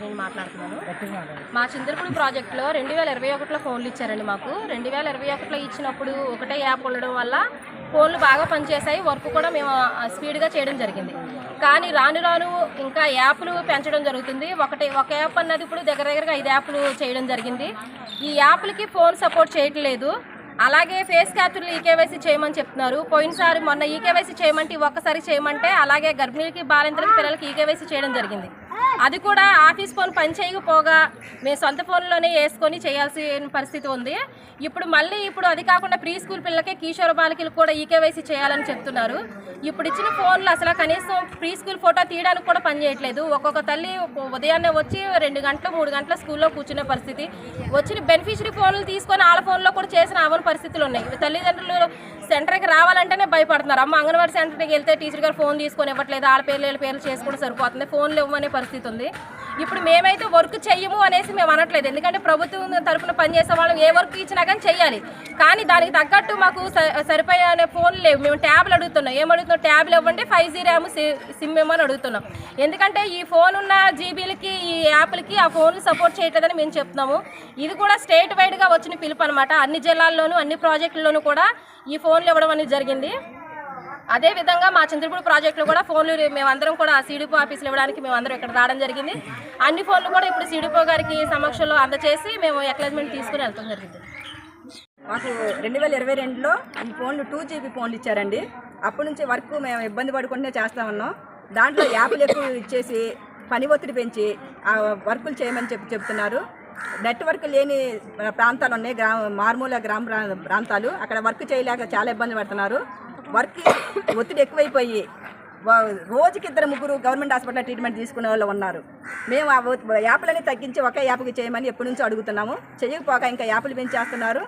నేను మాట్లాడుతున్నాను. మా చింతలపూడి ప్రాజెక్టులో 2021లో ఫోన్లు ఇచ్చారండి మాకు. 2021లో ఇచ్చినప్పుడు ఒకటే యాప్ ఉండడం వల్ల ఫోన్లు బాగా పనిచేశాయి. వర్క్ కూడా మేము స్పీడ్గా చేయడం జరిగింది. కానీ రాను రాను ఇంకా యాప్లు పెంచడం జరుగుతుంది. ఒక యాప్ అన్నది ఇప్పుడు దగ్గరగా 5 యాప్లు చేయడం జరిగింది. ఈ యాప్లకి ఫోన్ సపోర్ట్ చేయట్లేదు. అలాగే ఫేస్ క్యాప్చర్లు ఈకేవైసీ చేయమని చెప్తున్నారు. పోయినసారి మొన్న ఈకేవైసీ చేయమంటే ఒక్కసారి చేయమంటే అలాగే గర్భిణీలకి బాలింతలకి పిల్లలకి ఈకేవైసీ చేయడం జరిగింది. అది కూడా ఆఫీస్ ఫోన్ పని చేయకపోగా మేము సొంత ఫోన్లోనే వేసుకొని చేయాల్సిన పరిస్థితి ఉంది. ఇప్పుడు అది కాకుండా ప్రీ స్కూల్ పిల్లలకి కిషోర బాలికలకు కూడా ఈకేవైసీ చేయాలని చెప్తున్నారు. ఇప్పుడు ఇచ్చిన ఫోన్లు అసలు కనీసం ప్రీ స్కూల్ ఫోటో తీయడానికి కూడా పని చేయట్లేదు. ఒక్కొక్క తల్లి ఉదయాన్నే వచ్చి 2 గంటలు 3 గంటల స్కూల్లో కూర్చునే పరిస్థితి. వచ్చిన బెనిఫిషరీ ఫోన్లు తీసుకొని వాళ్ళ ఫోన్లో కూడా చేసిన అవని పరిస్థితులు ఉన్నాయి. తల్లిదండ్రులు సెంటర్కి రావాలంటేనే భయపడుతున్నారు. అమ్మ అంగన్వాడీ సెంటర్కి వెళ్తే టీచర్ గారు ఫోన్ తీసుకొని ఇవ్వట్లేదు, వాళ్ళ పేర్లు చేసుకోవడం సరిపోతుంది, ఫోన్లు ఇవ్వమనే పరిస్థితి ఉంది. ఇప్పుడు మేమైతే వర్క్ చెయ్యము అనేసి మేము అనట్లేదు. ఎందుకంటే ప్రభుత్వం తరఫున పనిచేసే వాళ్ళు ఏ వర్క్ ఇచ్చినా కానీ చెయ్యాలి. కానీ దానికి తగ్గట్టు మాకు సరిపోయే ఫోన్లు లేవు. మేము ట్యాబ్లు అడుగుతున్నాం. ఏమడుగుతున్నాం? ట్యాబ్లు ఇవ్వండి, 5G ర్యామ్ సిమ్ ఇవ్వమని అడుగుతున్నాం. ఎందుకంటే ఈ ఫోన్ ఉన్న జీబీలకి ఈ యాప్లకి ఆ ఫోన్లు సపోర్ట్ చేయట్లేదని మేము చెప్తున్నాము. ఇది కూడా స్టేట్ వైడ్గా వచ్చిన పిలుపు అనమాట. అన్ని జిల్లాల్లోనూ అన్ని ప్రాజెక్టుల్లోనూ కూడా ఈ ఫోన్లు ఇవ్వడం అనేది జరిగింది. అదేవిధంగా మా చింతలపూడి ప్రాజెక్టులో కూడా ఫోన్లు మేమందరం కూడా సీడీపో ఆఫీసులు ఇవ్వడానికి మేమందరం ఇక్కడ రావడం జరిగింది. అన్ని ఫోన్లు కూడా ఇప్పుడు సీడీపో గారికి సమక్షంలో అందచేసి మేము అక్నాలెడ్జ్మెంట్ తీసుకుని వెళ్తాం జరిగింది. మాకు 2022లో ఈ ఫోన్లు 2GB ఫోన్లు ఇచ్చారండి. అప్పటి నుంచి వర్క్ మేము ఇబ్బంది పడుకుంటూనే చేస్తూ ఉన్నాం. దాంట్లో యాప్లు ఎక్కువ ఇచ్చేసి పని ఒత్తిడి పెంచి ఆ వర్కులు చేయమని చెప్తున్నారు. నెట్వర్క్ లేని ప్రాంతాలు ఉన్నాయి, మారుమూల గ్రామ ప్రాంతాలు. అక్కడ వర్క్ చేయలేక చాలా ఇబ్బంది పడుతున్నారు. వర్క్ ఒత్తిడి ఎక్కువైపోయి రోజుకి 2-3 గవర్నమెంట్ హాస్పిటల్ ట్రీట్మెంట్ తీసుకునే వాళ్ళు ఉన్నారు. మేము ఆ యాప్లని తగ్గించి ఒకే యాప్కి చేయమని ఎప్పటి నుంచో అడుగుతున్నాము. చేయకపోక ఇంకా యాప్లు పెంచేస్తున్నారు.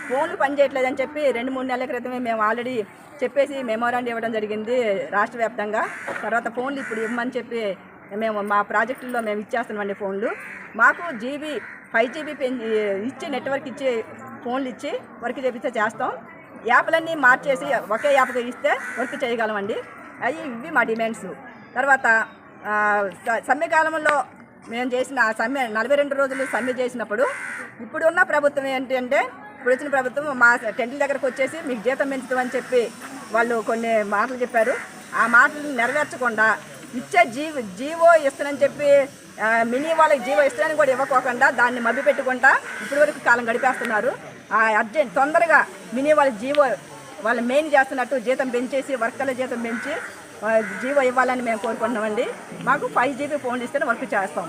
ఫోన్లు పనిచేయట్లేదని చెప్పి 2-3 నెలల క్రితమే మేము ఆల్రెడీ చెప్పేసి మెమోరాండం ఇవ్వడం జరిగింది రాష్ట్ర వ్యాప్తంగా. తర్వాత ఫోన్లు ఇప్పుడు ఇవ్వమని చెప్పి మేము మా ప్రాజెక్టుల్లో మేము ఇచ్చేస్తున్నామండి ఫోన్లు. మాకు 5GB ఇచ్చి నెట్వర్క్ ఇచ్చి ఫోన్లు ఇచ్చి వర్క్ చేపిస్తే చేస్తాం. యాప్లన్నీ మార్చేసి ఒకే యాప్కి ఇస్తే వర్క్ చేయగలమండి. ఇవి మా డిమాండ్స్. తర్వాత సమ్మె కాలంలో మేము చేసిన సమ్మె 42 రోజులు సమ్మె చేసినప్పుడు ఇప్పుడున్న ప్రభుత్వం ఏంటంటే ఇప్పుడు వచ్చిన ప్రభుత్వం మా టెంట్ల దగ్గరకు వచ్చేసి మీకు జీతం పెంచుతామని చెప్పి వాళ్ళు కొన్ని మాటలు చెప్పారు. ఆ మాటలు నెరవేర్చకుండా ఇచ్చే జీవో ఇస్తానని చెప్పి మినీ వాళ్ళకి జీవో ఇస్తానని కూడా ఇవ్వకోకుండా దాన్ని మభ్యపెట్టుకుంటా ఇప్పటి వరకు కాలం గడిపేస్తున్నారు. అర్జెంట్ తొందరగా మినీ వాళ్ళ జీవో వాళ్ళు మెయిన్ చేస్తున్నట్టు జీతం పెంచేసి వర్కర్ల జీతం పెంచి జీవో ఇవ్వాలని మేము కోరుకుంటున్నామండి. మాకు 5GB ఫోన్లు ఇస్తేనే వర్క్ చేస్తాం.